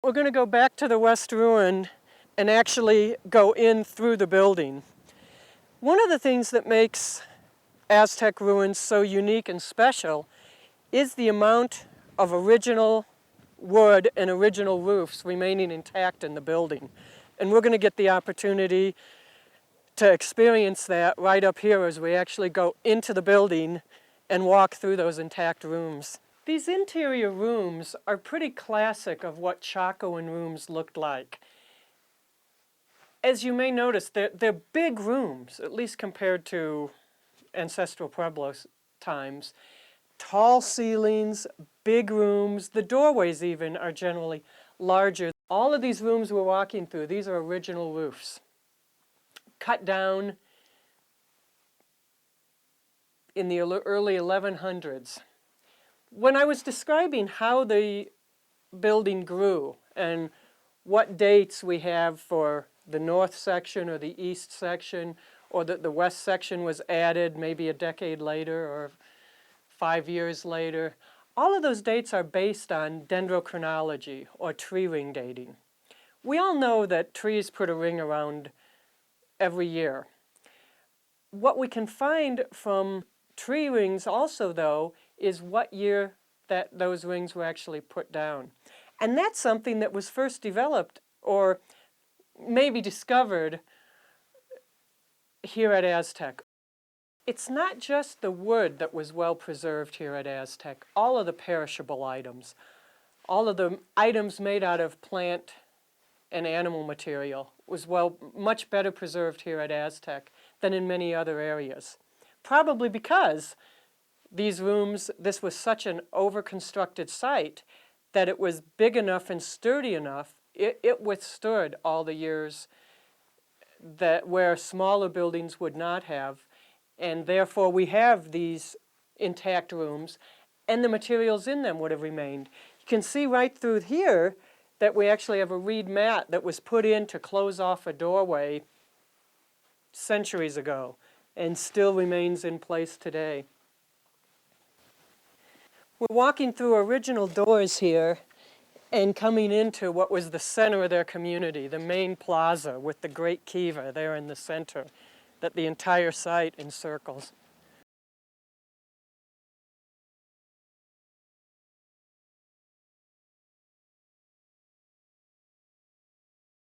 We're going to go back to the West Ruin and actually go in through the building. One of the things that makes Aztec ruins so unique and special is the amount of original wood and original roofs remaining intact in the building. And we're going to get the opportunity to experience that right up here as we actually go into the building and walk through those intact rooms. These interior rooms are pretty classic of what Chacoan rooms looked like. As you may notice, they're big rooms, at least compared to ancestral Pueblos times. Tall ceilings, big rooms, the doorways even are generally larger. All of these rooms we're walking through, these are original roofs, cut down in the early 1100s. When I was describing how the building grew and what dates we have for the north section or the east section, or that the west section was added maybe a decade later or 5 years later, all of those dates are based on dendrochronology or tree ring dating. We all know that trees put a ring around every year. What we can find from tree rings also, though, is what year that those rings were actually put down. And that's something that was first developed or maybe discovered here at Aztec. It's not just the wood that was well preserved here at Aztec. All of the perishable items, all of the items made out of plant and animal material was much better preserved here at Aztec than in many other areas. Probably because these rooms, this was such an over-constructed site that it was big enough and sturdy enough, it withstood all the years that where smaller buildings would not have. And therefore we have these intact rooms and the materials in them would have remained. You can see right through here that we actually have a reed mat that was put in to close off a doorway centuries ago and still remains in place today. We're walking through original doors here and coming into what was the center of their community, the main plaza with the great kiva there in the center that the entire site encircles.